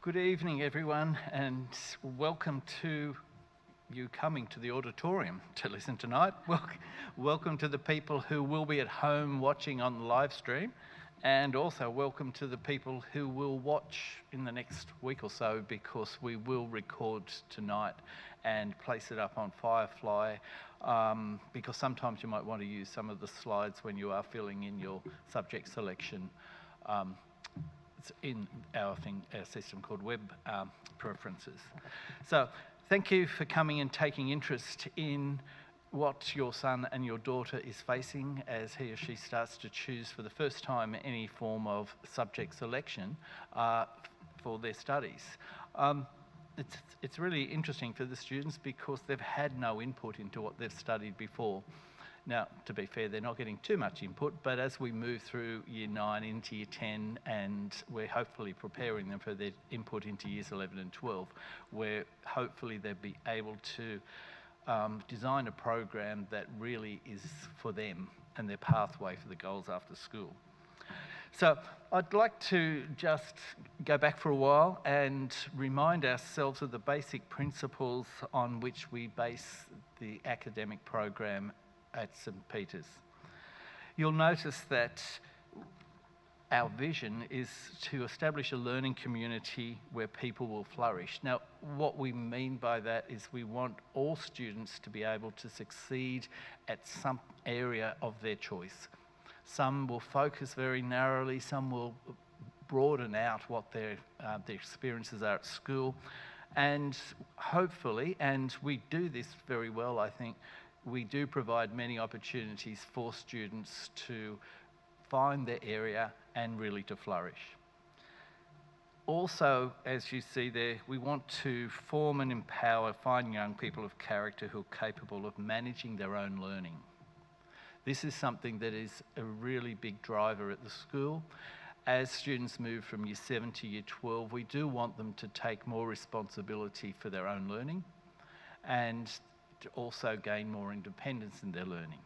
Good evening, everyone, and welcome to you coming to the auditorium to listen tonight. Welcome to the people who will be at home watching on the live stream, and also welcome to the people who will watch in the next week or so, because we will record tonight and place it up on Firefly, because sometimes you might want to use some of the slides when you are filling in your subject selection in our system called Web Preferences. So thank you for coming and taking interest in what your son and your daughter is facing as he or she starts to choose for the first time any form of subject selection for their studies. It's really interesting for the students because they've had no input into what they've studied before. Now, to be fair, they're not getting too much input, but as we move through Year 9 into Year 10, and we're hopefully preparing them for their input into Years 11 and 12, where hopefully they'll be able to design a program that really is for them and their pathway for the goals after school. So I'd like to just go back for a while and remind ourselves of the basic principles on which we base the academic program at St. Peter's. You'll notice that our vision is to establish a learning community where people will flourish. Now, what we mean by that is we want all students to be able to succeed at some area of their choice. Some will focus very narrowly, some will broaden out what their experiences are at school, and hopefully, and we do this very well, I think, we do provide many opportunities for students to find their area and really to flourish. Also, as you see there, we want to form and empower fine young people of character who are capable of managing their own learning. This is something that is a really big driver at the school. As students move from Year 7 to Year 12, we do want them to take more responsibility for their own learning and to also gain more independence in their learning.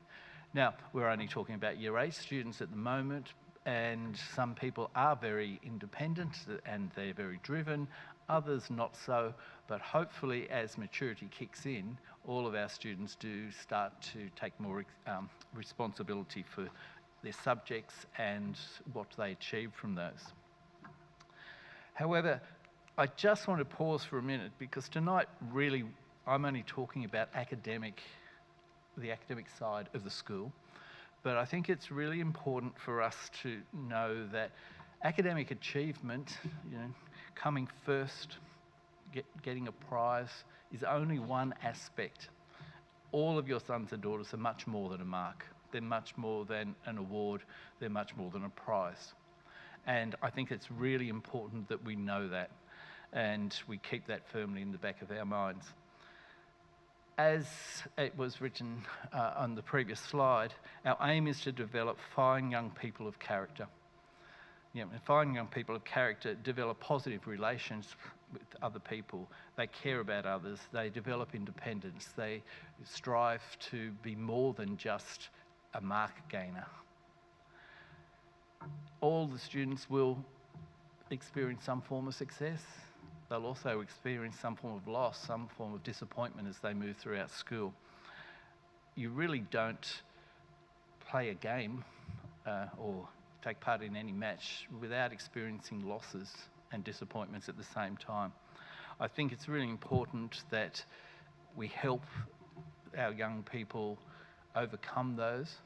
Now, we're only talking about Year 8 students at the moment, and some people are very independent and they're very driven, others not so, but hopefully as maturity kicks in, all of our students do start to take more responsibility for their subjects and what they achieve from those. However, I just want to pause for a minute because tonight really I'm only talking about the academic side of the school, but I think it's really important for us to know that academic achievement, coming first, getting a prize, is only one aspect. All of your sons and daughters are much more than a mark. They're much more than an award. They're much more than a prize. And I think it's really important that we know that and we keep that firmly in the back of our minds. As it was written on the previous slide, our aim is to develop fine young people of character. Fine young people of character develop positive relations with other people. They care about others. They develop independence. They strive to be more than just a mark gainer. All the students will experience some form of success. They'll also experience some form of loss, some form of disappointment as they move throughout school. You really don't play a game or take part in any match without experiencing losses and disappointments at the same time. I think it's really important that we help our young people overcome those,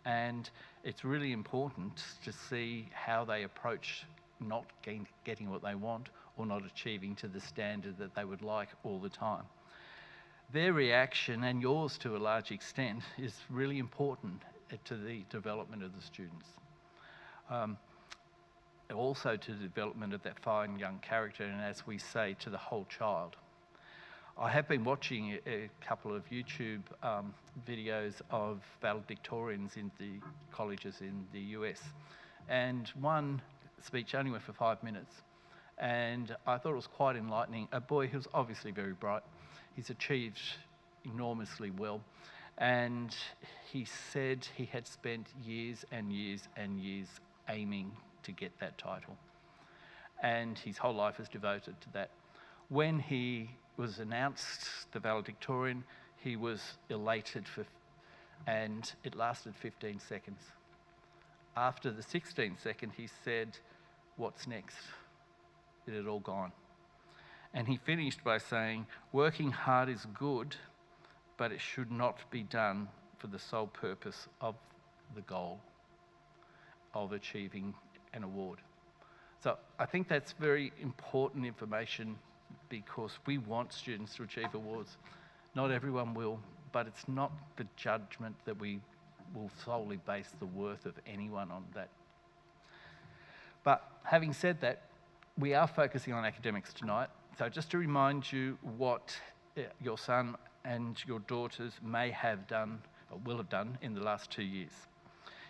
and it's really important to see how they approach not getting what they want or not achieving to the standard that they would like all the time. Their reaction, and yours to a large extent, is really important to the development of the students. Also to the development of that fine young character, and as we say, to the whole child. I have been watching a couple of YouTube videos of valedictorians in the colleges in the US, and one speech only went for 5 minutes, and I thought it was quite enlightening. A boy who's obviously very bright, he's achieved enormously well, and he said he had spent years and years and years aiming to get that title. and his whole life is devoted to that. When he was announced the valedictorian, he was elated and it lasted 15 seconds. After the 16th second, he said, "What's next?" It had all gone. And he finished by saying, "Working hard is good, but it should not be done for the sole purpose of the goal of achieving an award." So I think that's very important information because we want students to achieve awards. Not everyone will, but it's not the judgment that we will solely base the worth of anyone on that. But having said that, we are focusing on academics tonight. So just to remind you what your son and your daughters may have done or will have done in the last 2 years.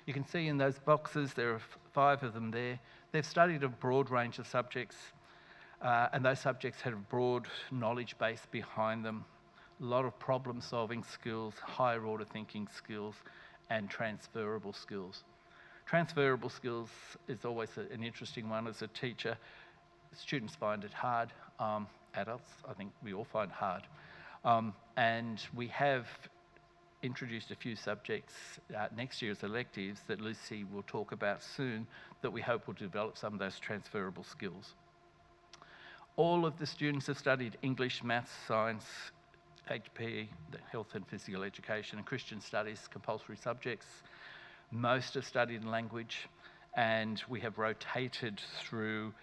You can see in those boxes, there are 5 of them there. They've studied a broad range of subjects, and those subjects had a broad knowledge base behind them, a lot of problem-solving skills, higher order thinking skills, and transferable skills. Transferable skills is always an interesting one as a teacher. Students find it hard. Adults, I think we all find hard. And we have introduced a few subjects next year as electives that Lucy will talk about soon that we hope will develop some of those transferable skills. All of the students have studied English, maths, science, HPE, the health and physical education, and Christian studies, compulsory subjects. Most have studied language, and we have rotated through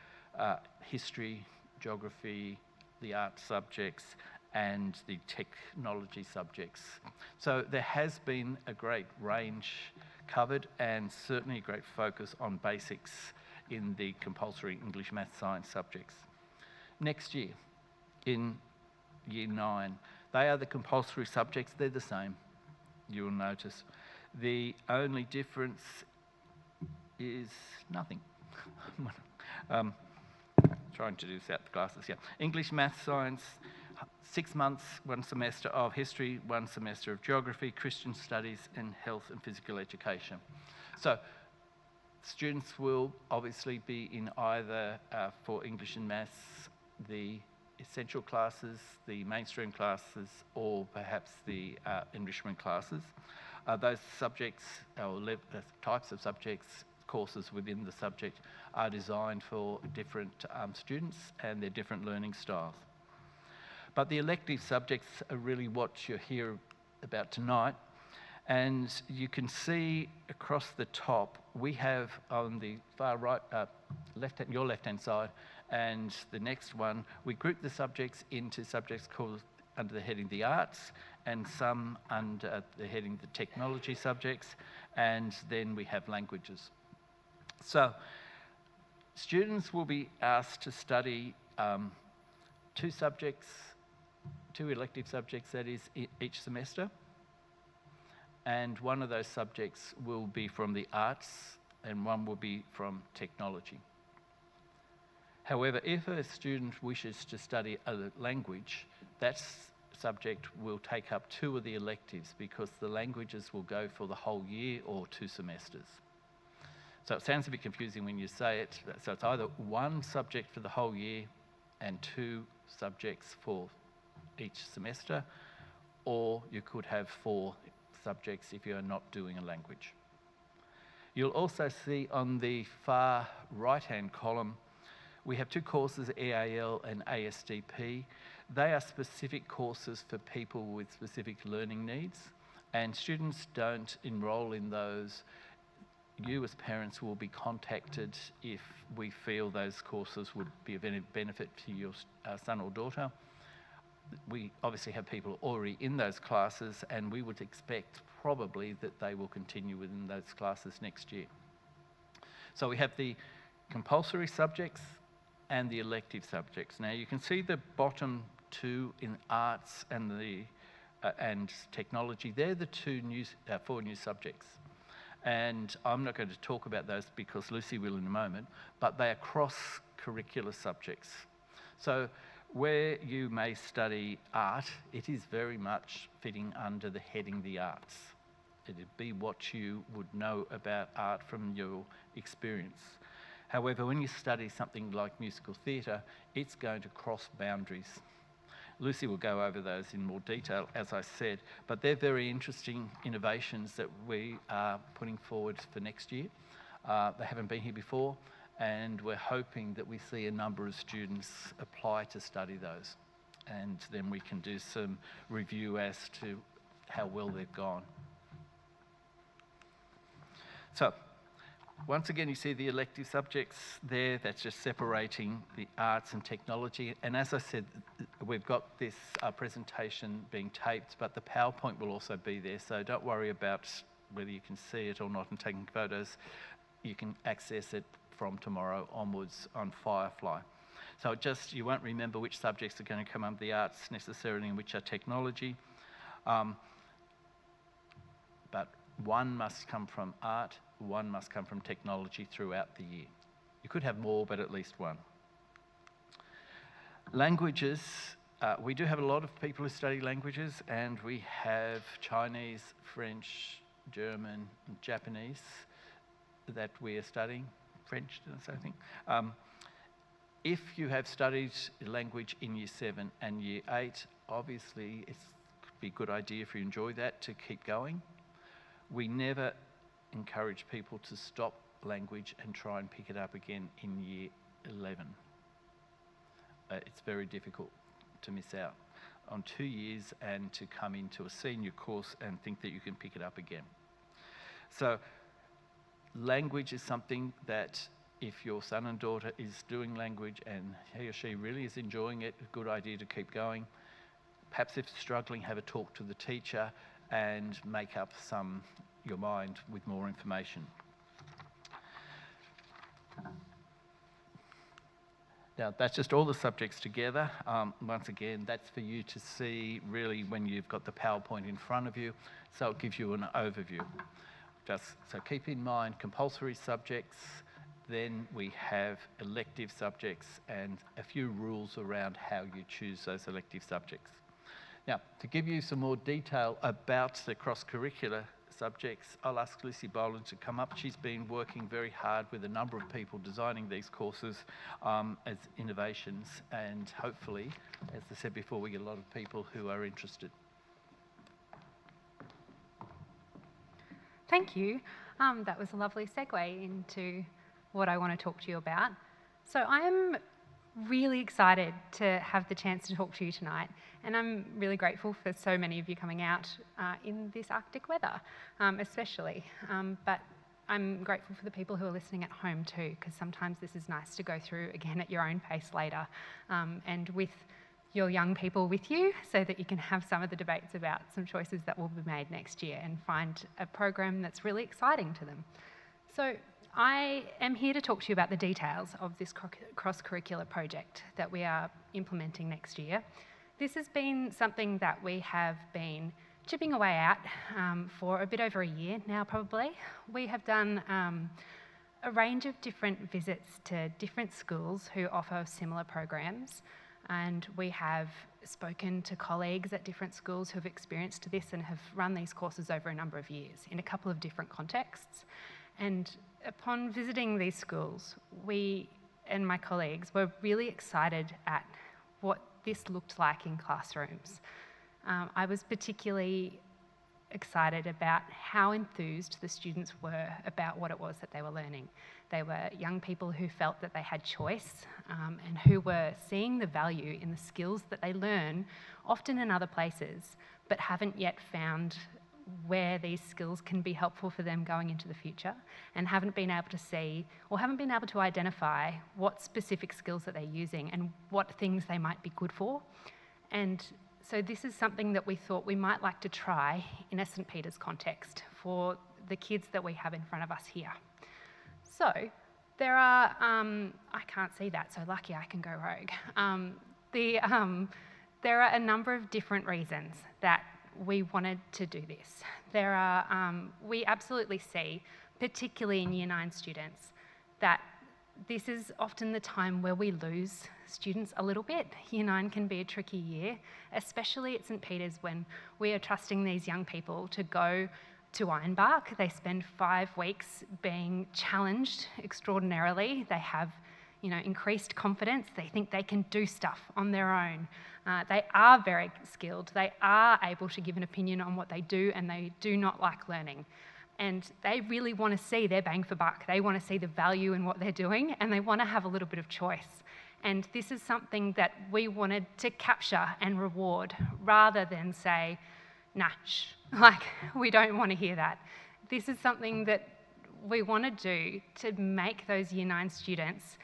history, geography, the art subjects, and the technology subjects. So there has been a great range covered and certainly a great focus on basics in the compulsory English, maths, science subjects. Next year, in Year 9, they are the compulsory subjects. They're the same, you'll notice. The only difference is nothing. Trying to do this out the glasses, yeah. English, maths, science, 6 months, 1 semester of history, 1 semester of geography, Christian studies, and health and physical education. So students will obviously be in either, for English and maths, the essential classes, the mainstream classes, or perhaps the enrichment classes. Those subjects, or types of subjects, courses within the subject are designed for different students and their different learning styles. But the elective subjects are really what you're here about tonight. And you can see across the top, we have on the far right, your left-hand side, and the next one, we group the subjects into subjects called under the heading the arts, and some under the heading the technology subjects, and then we have languages. So students will be asked to study 2 subjects, 2 elective subjects, that is, each semester. And one of those subjects will be from the arts and one will be from technology. However, if a student wishes to study a language, that subject will take up 2 of the electives because the languages will go for the whole year or 2 semesters. So it sounds a bit confusing when you say it. So it's either 1 subject for the whole year and 2 subjects for each semester, or you could have 4 subjects if you're not doing a language. You'll also see on the far right-hand column, we have 2 courses, EAL and ASDP. They are specific courses for people with specific learning needs, and students don't enrol in those. You as parents will be contacted if we feel those courses would be of any benefit to your son or daughter. We obviously have people already in those classes, and we would expect probably that they will continue within those classes next year. So we have the compulsory subjects and the elective subjects. Now you can see the bottom 2 in arts and and technology. They're the 4 new subjects. And I'm not going to talk about those because Lucy will in a moment, but they are cross-curricular subjects. So where you may study art, it is very much fitting under the heading the arts. It'd be what you would know about art from your experience. However, when you study something like musical theatre, it's going to cross boundaries. Lucy will go over those in more detail, as I said, but they're very interesting innovations that we are putting forward for next year. They haven't been here before, and we're hoping that we see a number of students apply to study those, and then we can do some review as to how well they've gone. So, once again, you see the elective subjects there. That's just separating the arts and technology. And as I said, we've got this presentation being taped, but the PowerPoint will also be there. So don't worry about whether you can see it or not and taking photos. You can access it from tomorrow onwards on Firefly. So you won't remember which subjects are going to come under the arts necessarily and which are technology. But one must come from art, one must come from technology throughout the year. You could have more, but at least one. Languages, we do have a lot of people who study languages, and we have Chinese, French, German, and Japanese that we are studying. French, I think. If you have studied language in Year 7 and Year 8, obviously it could be a good idea if you enjoy that to keep going. We never encourage people to stop language and try and pick it up again in Year 11. It's very difficult to miss out on 2 years and to come into a senior course and think that you can pick it up again. So language is something that if your son and daughter is doing language and he or she really is enjoying it, a good idea to keep going. Perhaps if struggling, have a talk to the teacher and make up your mind with more information. Now, that's just all the subjects together. Once again, that's for you to see really when you've got the PowerPoint in front of you, so it gives you an overview. So keep in mind compulsory subjects, then we have elective subjects and a few rules around how you choose those elective subjects. Now, to give you some more detail about the cross-curricular subjects, I'll ask Lucy Boland to come up. She's been working very hard with a number of people designing these courses as innovations, and hopefully, as I said before, we get a lot of people who are interested. Thank you. That was a lovely segue into what I want to talk to you about. So I'm really excited to have the chance to talk to you tonight, and I'm really grateful for so many of you coming out in this Arctic weather, especially. But I'm grateful for the people who are listening at home too, because sometimes this is nice to go through again at your own pace later, and with your young people with you, so that you can have some of the debates about some choices that will be made next year and find a program that's really exciting to them. So I am here to talk to you about the details of this cross-curricular project that we are implementing next year. This has been something that we have been chipping away at for a bit over a year now, probably. We have done a range of different visits to different schools who offer similar programs, and we have spoken to colleagues at different schools who have experienced this and have run these courses over a number of years in a couple of different contexts. And upon visiting these schools, we and my colleagues were really excited at what this looked like in classrooms. I was particularly excited about how enthused the students were about what it was that they were learning. They were young people who felt that they had choice and who were seeing the value in the skills that they learn, often in other places, but haven't yet found where these skills can be helpful for them going into the future, and haven't been able to see or haven't been able to identify what specific skills that they're using and what things they might be good for. And so this is something that we thought we might like to try in a St. Peter's context for the kids that we have in front of us here. So there are, I can't see that, so lucky I can go rogue. There are a number of different reasons that we wanted to do this. We absolutely see, particularly in Year 9 students, that this is often the time where we lose students a little bit. Year 9 can be a tricky year, especially at St. Peter's when we are trusting these young people to go to Ironbark. They spend 5 weeks being challenged extraordinarily. They have, increased confidence. They think they can do stuff on their own. They are very skilled. They are able to give an opinion on what they do, and they do not like learning. And they really want to see their bang for buck. They want to see the value in what they're doing, and they want to have a little bit of choice. And this is something that we wanted to capture and reward, rather than say, nah, shh, we don't want to hear that. This is something that we want to do to make those Year 9 students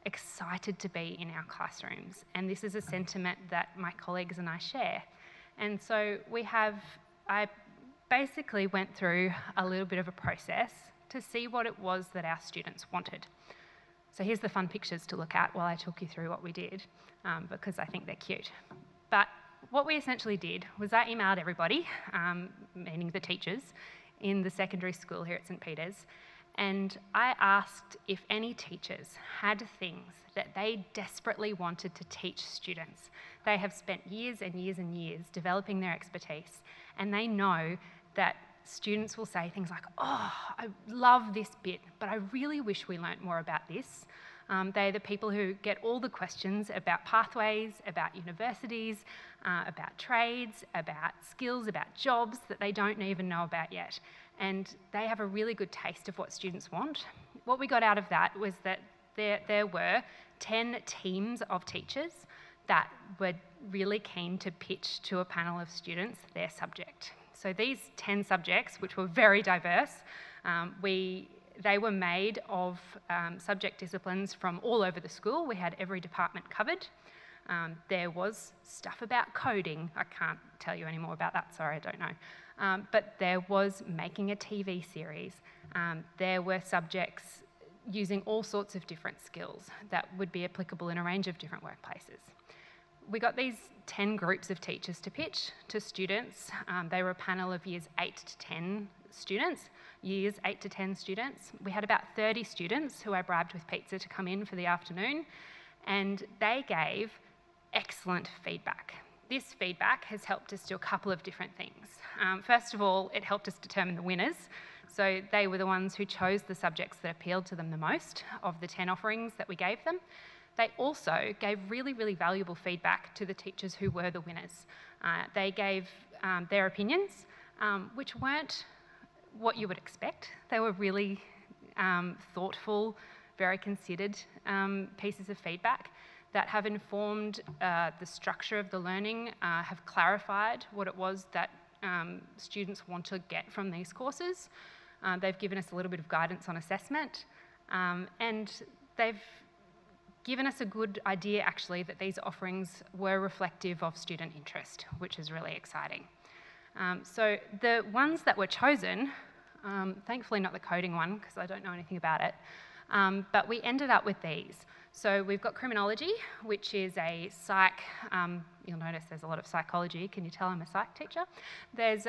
excited to be in our classrooms. And this is a sentiment that my colleagues and I share. And so I basically went through a little bit of a process to see what it was that our students wanted. So here's the fun pictures to look at while I talk you through what we did, because I think they're cute. But what we essentially did was I emailed everybody, meaning the teachers, in the secondary school here at St Peter's, and I asked if any teachers had things that they desperately wanted to teach students. They have spent years and years and years developing their expertise, and they know that students will say things like, oh, I love this bit, but I really wish we learnt more about this. They're the people who get all the questions about pathways, about universities, about trades, about skills, about jobs that they don't even know about yet. And they have a really good taste of what students want. What we got out of that was that there were 10 teams of teachers that were really keen to pitch to a panel of students their subject. So these 10 subjects, which were very diverse, they were made of subject disciplines from all over the school. We had every department covered. There was stuff about coding. I can't tell you any more about that, sorry, I don't know. But there was making a TV series. There were subjects using all sorts of different skills that would be applicable in a range of different workplaces. We got these 10 groups of teachers to pitch to students. They were a panel of years 8 to 10 students, years 8 to 10 students. We had about 30 students who I bribed with pizza to come in for the afternoon, and they gave excellent feedback. This feedback has helped us do a couple of different things. First of all, it helped us determine the winners. So they were the ones who chose the subjects that appealed to them the most of the 10 offerings that we gave them. They also gave really, really valuable feedback to the teachers who were the winners. They gave their opinions, which weren't what you would expect. They were really thoughtful, very considered pieces of feedback that have informed the structure of the learning, have clarified what it was that students want to get from these courses. They've given us a little bit of guidance on assessment, and they've given us a good idea, actually, that these offerings were reflective of student interest, which is really exciting. So the ones that were chosen, thankfully not the coding one, because I don't know anything about it, but we ended up with these. So we've got criminology, which is a psych, you'll notice there's a lot of psychology. Can you tell I'm a psych teacher? There's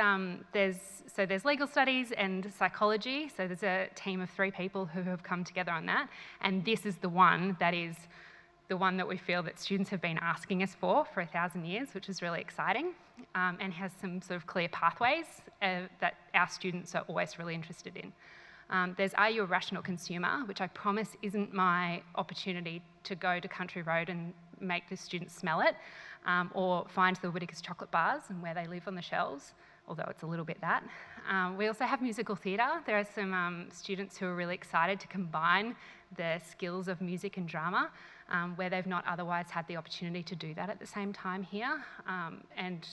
legal studies and psychology. So there's a team of 3 people who have come together on that. And this is the one that we feel that students have been asking us for 1,000 years, which is really exciting, and has some sort of clear pathways that our students are always really interested in. There's Are You a Rational Consumer, which I promise isn't my opportunity to go to Country Road and make the students smell it, or find the Whittaker's chocolate bars and where they live on the shelves, although it's a little bit that. We also have musical theatre. There are some students who are really excited to combine the skills of music and drama, where they've not otherwise had the opportunity to do that at the same time here. And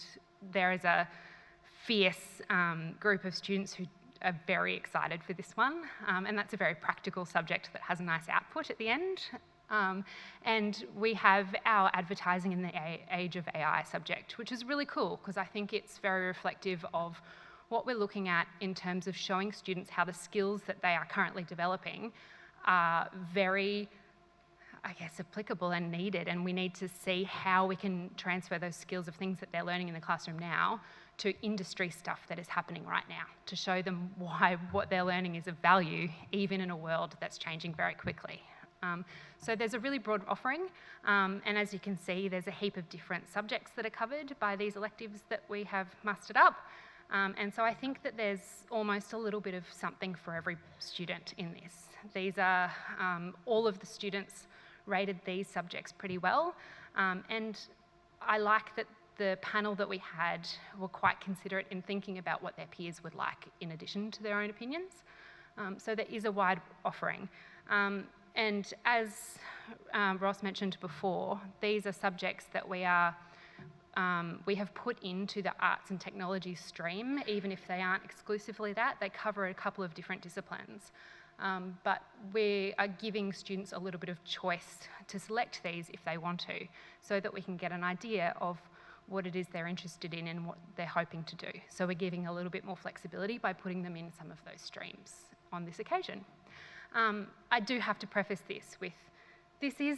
there is a fierce group of students who are very excited for this one, and that's a very practical subject that has a nice output at the end. And we have our advertising in the age of AI subject, which is really cool because I think it's very reflective of what we're looking at in terms of showing students how the skills that they are currently developing are very, I guess, applicable and needed, and we need to see how we can transfer those skills of things that they're learning in the classroom now to industry stuff that is happening right now, to show them why what they're learning is of value, even in a world that's changing very quickly. So there's a really broad offering, and as you can see, there's a heap of different subjects that are covered by these electives that we have mustered up. And so I think that there's almost a little bit of something for every student in this. These are, all of the students rated these subjects pretty well. And I like that the panel that we had were quite considerate in thinking about what their peers would like in addition to their own opinions. So there is a wide offering. And as Ross mentioned before, these are subjects that we have put into the arts and technology stream, even if they aren't exclusively that. They cover a couple of different disciplines. But we are giving students a little bit of choice to select these if they want to, so that we can get an idea of what it is they're interested in and what they're hoping to do. So we're giving a little bit more flexibility by putting them in some of those streams on this occasion. I do have to preface this with, this is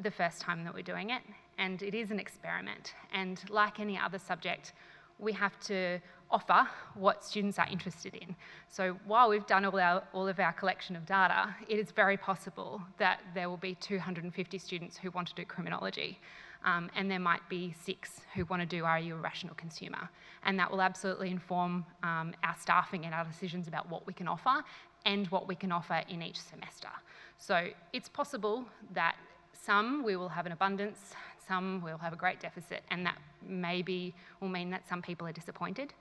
the first time that we're doing it, and it is an experiment. And like any other subject, we have to offer what students are interested in. So while we've done all of our collection of data, it is very possible that there will be 250 students who want to do criminology. And there might be 6 who want to do Are You a Rational Consumer? And that will absolutely inform our staffing and our decisions about what we can offer and what we can offer in each semester. So it's possible that some we will have an abundance, some we'll have a great deficit, and that maybe will mean that some people are disappointed.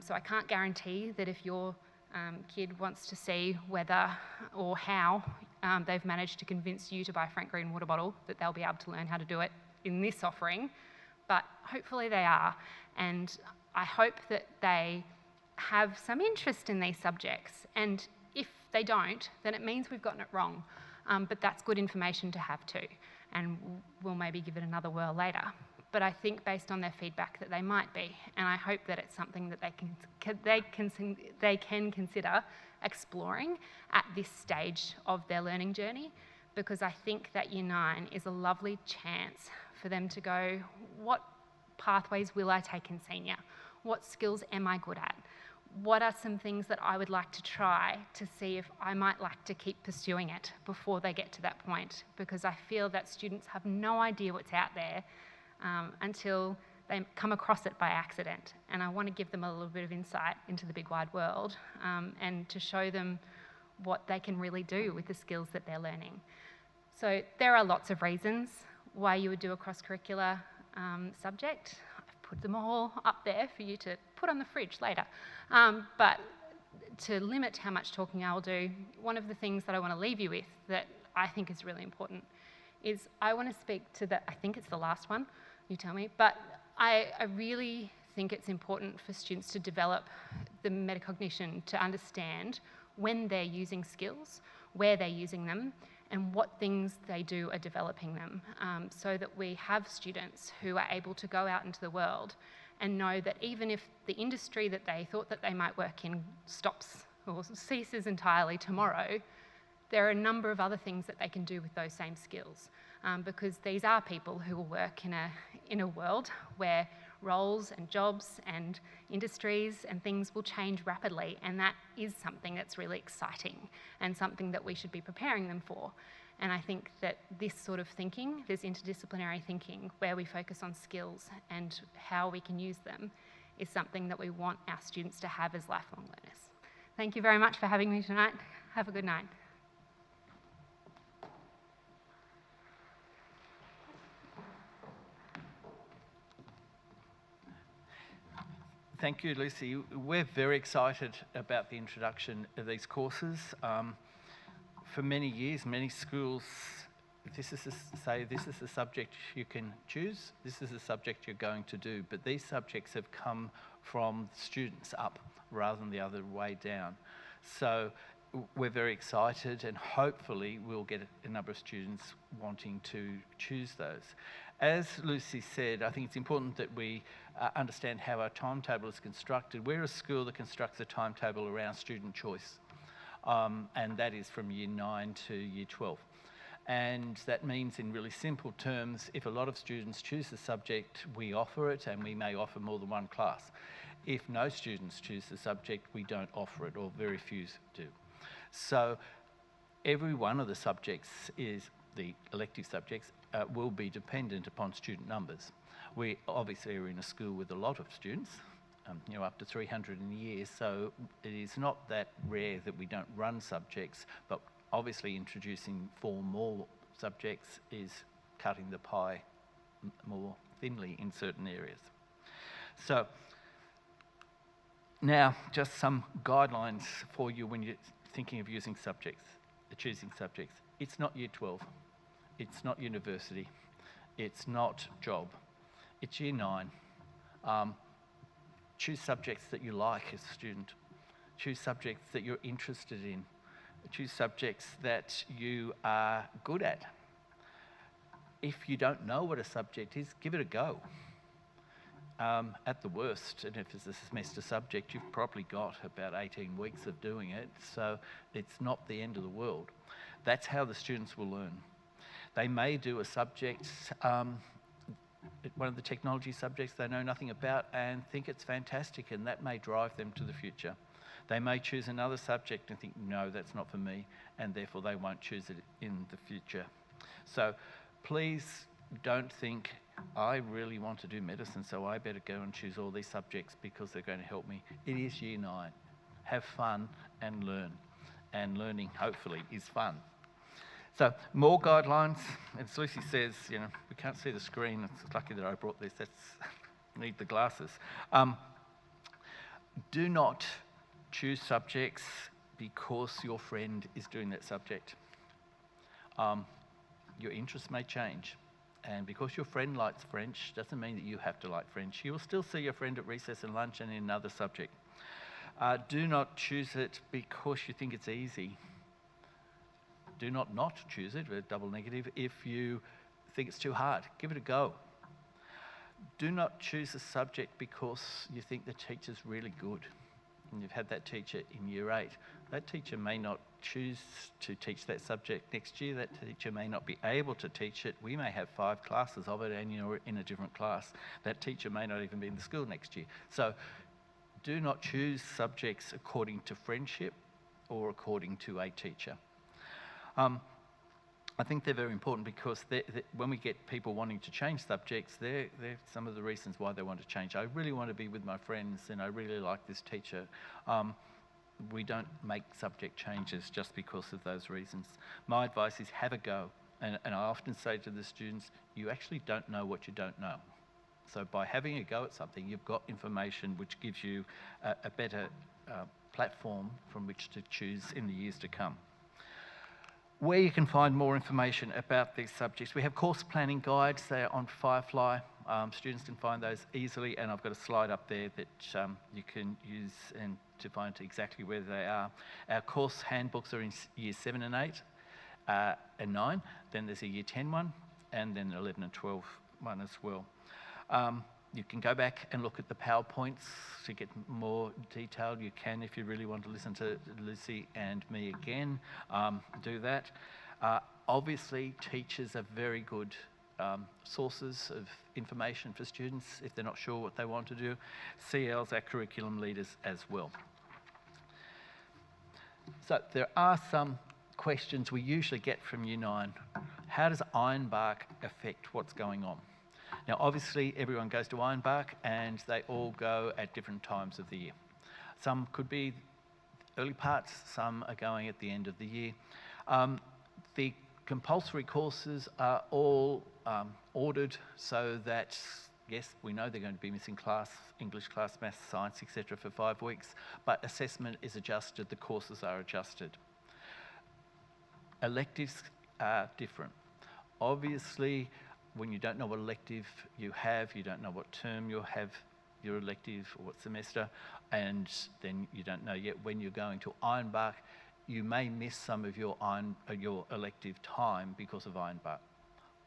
So I can't guarantee that if your kid wants to see whether or how they've managed to convince you to buy Frank Green water bottle, that they'll be able to learn how to do it in this offering, but hopefully they are. And I hope that they have some interest in these subjects. And if they don't, then it means we've gotten it wrong. But that's good information to have too. And we'll maybe give it another whirl later. But I think based on their feedback that they might be. And I hope that it's something that they can consider exploring at this stage of their learning journey, because I think that Year 9 is a lovely chance for them to go, what pathways will I take in senior? What skills am I good at? What are some things that I would like to try to see if I might like to keep pursuing it before they get to that point? Because I feel that students have no idea what's out there until they come across it by accident. And I want to give them a little bit of insight into the big wide world and to show them what they can really do with the skills that they're learning. So there are lots of reasons why you would do a cross-curricular subject. I've put them all up there for you to put on the fridge later. But to limit how much talking I'll do, one of the things that I want to leave you with that I think is really important is I want to speak to I think it's the last one, you tell me, but I really think it's important for students to develop the metacognition to understand when they're using skills, where they're using them, and what things they do are developing them, so that we have students who are able to go out into the world and know that even if the industry that they thought that they might work in stops or ceases entirely tomorrow, there are a number of other things that they can do with those same skills, because these are people who will work in a world where roles and jobs and industries and things will change rapidly, and that is something that's really exciting and something that we should be preparing them for. And I think that this sort of thinking, this interdisciplinary thinking, where we focus on skills and how we can use them, is something that we want our students to have as lifelong learners. Thank you very much for having me tonight. Have a good night. Thank you, Lucy. We're very excited about the introduction of these courses. For many years, many schools, this is the subject you can choose, this is the subject you're going to do, but these subjects have come from students up rather than the other way down. So we're very excited, and hopefully we'll get a number of students wanting to choose those. As Lucy said, I think it's important that we understand how our timetable is constructed. We're a school that constructs a timetable around student choice, and that is from Year 9 to Year 12. And that means, in really simple terms, if a lot of students choose the subject, we offer it, and we may offer more than one class. If no students choose the subject, we don't offer it, or very few do. So every one of the subjects the elective subjects will be dependent upon student numbers. We obviously are in a school with a lot of students, up to 300 in a year. So it is not that rare that we don't run subjects, but obviously introducing 4 more subjects is cutting the pie more thinly in certain areas. So now just some guidelines for you when you're thinking of choosing subjects. It's not year 12, it's not university, it's not job, it's year 9. Choose subjects that you like as a student. Choose subjects that you're interested in. Choose subjects that you are good at. If you don't know what a subject is, give it a go. At the worst, and if it's a semester subject, you've probably got about 18 weeks of doing it, so it's not the end of the world. That's how the students will learn. They may do a subject, one of the technology subjects they know nothing about and think it's fantastic, and that may drive them to the future. They may choose another subject and think, no, that's not for me, and therefore they won't choose it in the future. So please don't think, I really want to do medicine, so I better go and choose all these subjects because they're going to help me. It is year 9. Have fun and learn. And learning, hopefully, is fun. So, more guidelines. As Lucy says, we can't see the screen. It's lucky that I brought this. Need the glasses. Do not choose subjects because your friend is doing that subject. Your interests may change. And because your friend likes French, doesn't mean that you have to like French. You will still see your friend at recess and lunch and in another subject. Do not choose it because you think it's easy. Do not choose it, a double negative, if you think it's too hard. Give it a go. Do not choose a subject because you think the teacher's really good. And you've had that teacher in year 8. That teacher may not choose to teach that subject next year. That teacher may not be able to teach it. We may have 5 classes of it and you're in a different class. That teacher may not even be in the school next year. So do not choose subjects according to friendship or according to a teacher. I think they're very important because when we get people wanting to change subjects, they're some of the reasons why they want to change. I really want to be with my friends and I really like this teacher. We don't make subject changes just because of those reasons. My advice is have a go. And I often say to the students, you actually don't know what you don't know. So by having a go at something, you've got information which gives you a better platform from which to choose in the years to come. Where you can find more information about these subjects, we have course planning guides. They're on Firefly. Students can find those easily, and I've got a slide up there that you can use and to find exactly where they are. Our course handbooks are in year 7 and 8 and 9. Then there's a year 10 one, and then 11 and 12 one as well. You can go back and look at the PowerPoints to get more detail. You can, if you really want to listen to Lucy and me again, do that. Obviously, teachers are very good sources of information for students if they're not sure what they want to do. CLs are curriculum leaders as well. So there are some questions we usually get from Year 9. How does Ironbark affect what's going on? Now, obviously, everyone goes to Ironbark and they all go at different times of the year. Some could be early parts, some are going at the end of the year. The compulsory courses are all ordered so that, yes, we know they're going to be missing class, English class, maths, science, etc. for 5 weeks, but assessment is adjusted, the courses are adjusted. Electives are different. Obviously, when you don't know what elective you have, you don't know what term you'll have your elective or what semester, and then you don't know yet when you're going to Ironbark, you may miss some of your elective time because of Ironbark.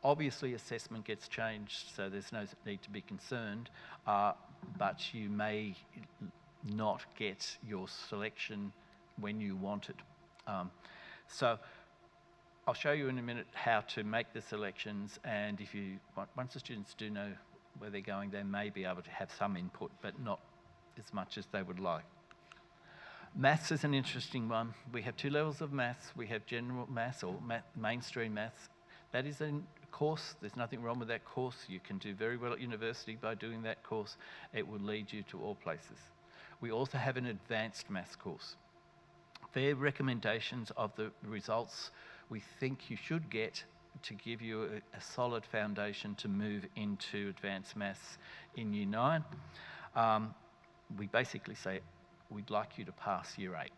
Obviously, assessment gets changed, so there's no need to be concerned, but you may not get your selection when you want it. So I'll show you in a minute how to make the selections, and if you once the students do know where they're going, they may be able to have some input, but not as much as they would like. Maths is an interesting one. We have 2 levels of maths. We have general maths or mainstream maths. That is a course. There's nothing wrong with that course. You can do very well at university by doing that course. It will lead you to all places. We also have an advanced maths course. Their recommendations of the results we think you should get to give you a solid foundation to move into advanced maths in Year 9. We basically say we'd like you to pass Year 8.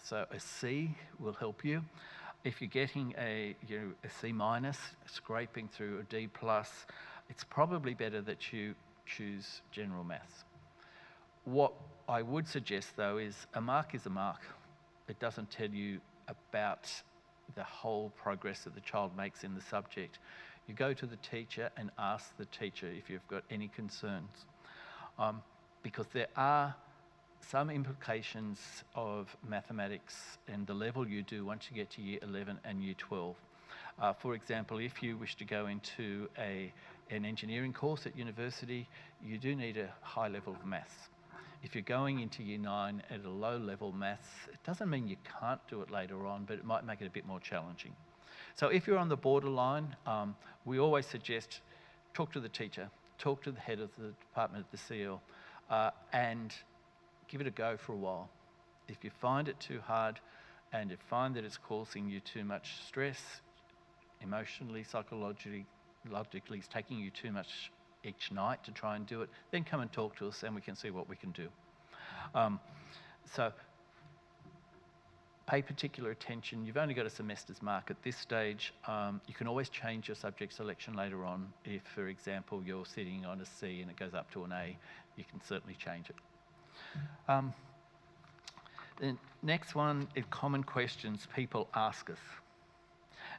So a C will help you. If you're getting a C minus, scraping through a D plus, it's probably better that you choose general maths. What I would suggest though is a mark is a mark. It doesn't tell you about the whole progress that the child makes in the subject. You go to the teacher and ask the teacher if you've got any concerns. Because there are some implications of mathematics and the level you do once you get to Year 11 and Year 12. For example, if you wish to go into an engineering course at university, you do need a high level of maths. If you're going into Year 9 at a low level maths, it doesn't mean you can't do it later on, but it might make it a bit more challenging. So if you're on the borderline, we always suggest talk to the teacher, talk to the head of the department at the CL, and give it a go for a while. If you find it too hard and you find that it's causing you too much stress, emotionally, psychologically, it's taking you too much each night to try and do it, then come and talk to us and we can see what we can do. So pay particular attention. You've only got a semester's mark at this stage. You can always change your subject selection later on. If, for example, you're sitting on a C and it goes up to an A, you can certainly change it. The next one is common questions people ask us.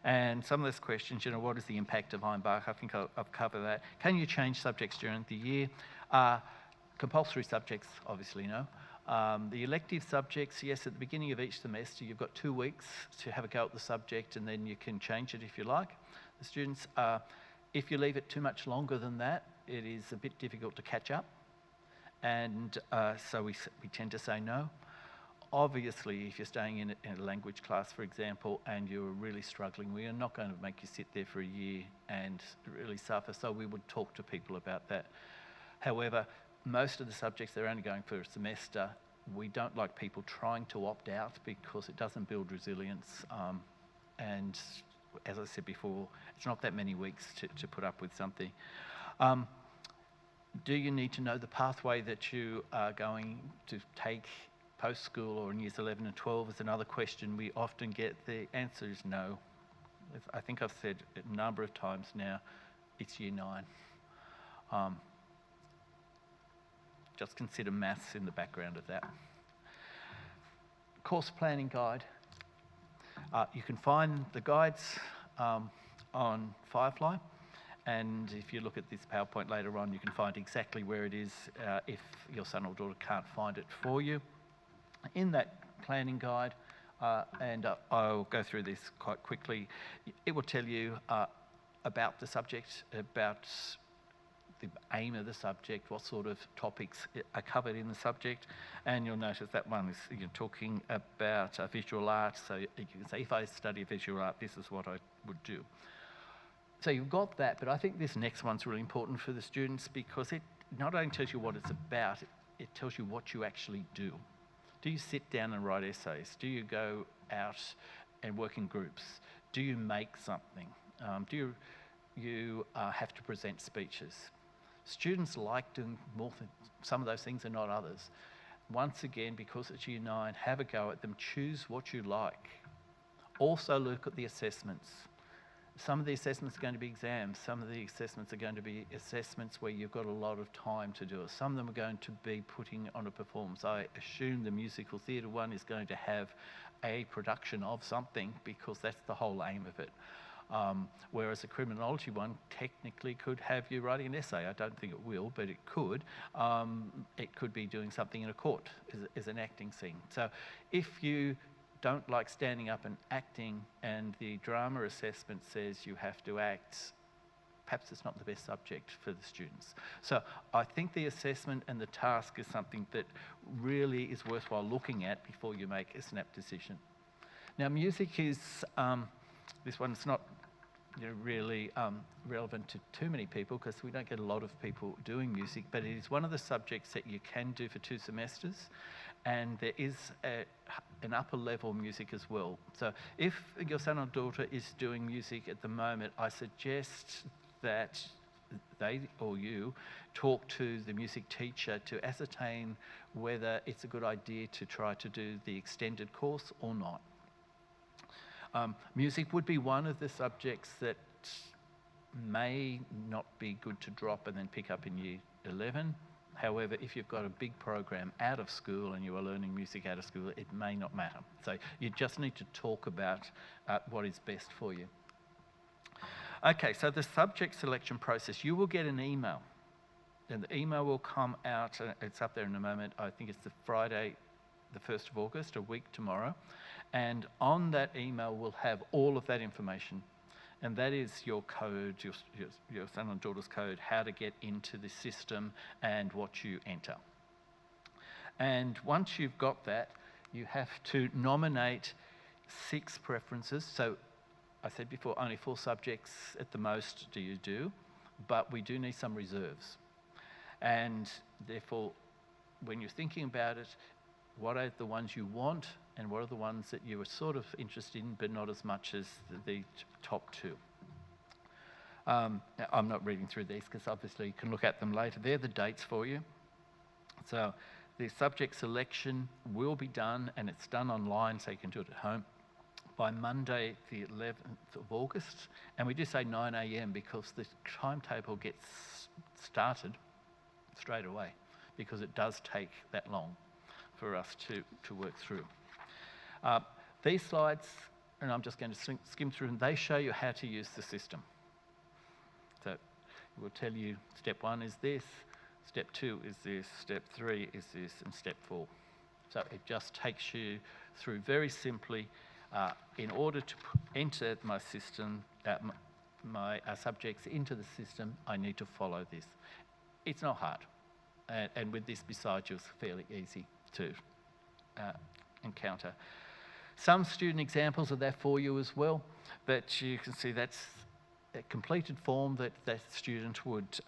And some of those questions, what is the impact of Heimbach? I think I've covered that. Can you change subjects during the year? Compulsory subjects, obviously no. The elective subjects, yes, at the beginning of each semester, you've got 2 weeks to have a go at the subject and then you can change it if you like. The students, if you leave it too much longer than that, it is a bit difficult to catch up. And so we tend to say no. Obviously, if you're staying in a language class, for example, and you're really struggling, we are not going to make you sit there for a year and really suffer, so we would talk to people about that. However, most of the subjects, they're only going for a semester. We don't like people trying to opt out because it doesn't build resilience. And as I said before, it's not that many weeks to put up with something. Do you need to know the pathway that you are going to take post-school or in years 11 and 12 is another question we often get. The answer is no. I think I've said a number of times now, it's Year 9. Just consider maths in the background of that. Course planning guide. You can find the guides on Firefly. And if you look at this PowerPoint later on, you can find exactly where it is if your son or daughter can't find it for you. In that planning guide, and I'll go through this quite quickly, it will tell you about the subject, about the aim of the subject, what sort of topics are covered in the subject, and you'll notice that one is talking about visual art, so you can say, if I study visual art, this is what I would do. So you've got that, but I think this next one's really important for the students because it not only tells you what it's about, it tells you what you actually do. Do you sit down and write essays? Do you go out and work in groups? Do you make something? Do you have to present speeches? Students like doing more some of those things and not others. Once again, because it's Year 9, have a go at them. Choose what you like. Also look at the assessments. Some of the assessments are going to be exams. Some of the assessments are going to be assessments where you've got a lot of time to do it. Some of them are going to be putting on a performance. I assume the musical theatre one is going to have a production of something because that's the whole aim of it. Whereas the criminology one technically could have you writing an essay. I don't think it will, but it could. It could be doing something in a court as an acting scene. So if you don't like standing up and acting and the drama assessment says you have to act, perhaps it's not the best subject for the students. So I think the assessment and the task is something that really is worthwhile looking at before you make a snap decision. Now music is, this one's not really relevant to too many people because we don't get a lot of people doing music, but it is one of the subjects that you can do for 2 semesters, and there is an upper level music as well. So if your son or daughter is doing music at the moment, I suggest that they or you talk to the music teacher to ascertain whether it's a good idea to try to do the extended course or not. Music would be one of the subjects that may not be good to drop and then pick up in year 11. However, if you've got a big program out of school and you are learning music out of school, it may not matter. So you just need to talk about what is best for you. Okay, so the subject selection process, you will get an email. And the email will come out, it's up there in a moment, I think it's the Friday, the 1st of August, a week tomorrow. And on that email will have all of that information. And that is your code, your son and daughter's code, how to get into the system and what you enter. And once you've got that, you have to nominate 6 preferences. So I said before, only 4 subjects at the most do you do, but we do need some reserves. And therefore, when you're thinking about it, what are the ones you want and what are the ones that you are sort of interested in, but not as much as the top 2? Now, I'm not reading through these because obviously you can look at them later. They're the dates for you. So the subject selection will be done, and it's done online, so you can do it at home, by Monday the 11th of August. And we do say 9 a.m. because the timetable gets started straight away, because it does take that long for us to work through. These slides, and I'm just going to skim through them, they show you how to use the system. So it will tell you step 1 is this, step 2 is this, step 3 is this, and step 4. So it just takes you through very simply. In order to enter my system, my subjects into the system, I need to follow this. It's not hard. And with this beside you, it's fairly easy to encounter. Some student examples are there for you as well, but you can see that's a completed form that that student would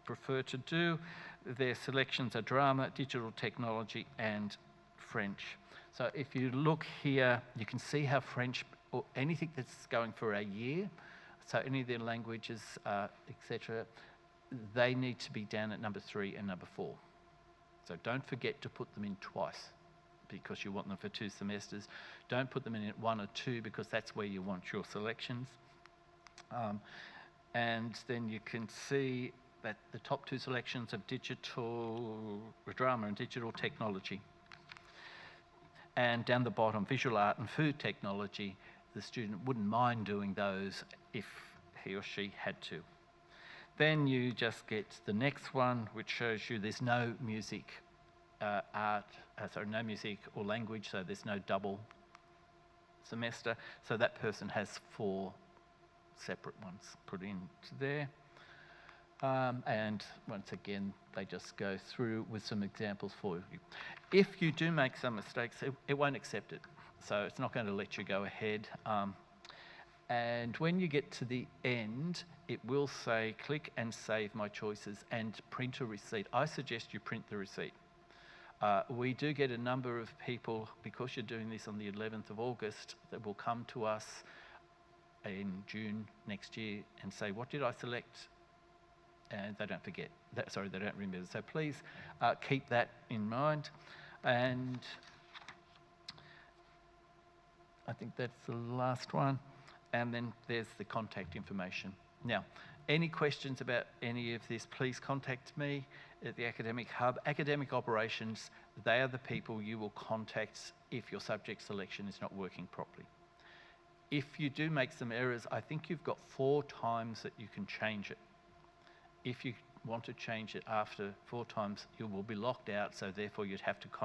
prefer to do. Their selections are drama, digital technology, and French. So if you look here, you can see how French, or anything that's going for a year, so any of their languages, etc., they need to be down at number 3 and number 4. So don't forget to put them in twice, because you want them for 2 semesters. Don't put them in at 1 or 2, because that's where you want your selections. And then you can see that the top 2 selections of digital drama and digital technology. And down the bottom, visual art and food technology, the student wouldn't mind doing those if he or she had to. Then you just get the next one, which shows you there's no music, no music or language, so there's no double semester. So that person has 4 separate ones put into there. And once again, they just go through with some examples for you. If you do make some mistakes, it won't accept it. So it's not going to let you go ahead. And when you get to the end, it will say, click and save my choices and print a receipt. I suggest you print the receipt. We do get a number of people, because you're doing this on the 11th of August, that will come to us in June next year and say, what did I select? And they don't forget. They don't remember. So please keep that in mind. And I think that's the last one. And then there's the contact information. Now, any questions about any of this, please contact me at the Academic Hub. Academic Operations, they are the people you will contact if your subject selection is not working properly. If you do make some errors, I think you've got 4 times that you can change it. If you want to change it after 4 times, you will be locked out, so therefore you'd have to contact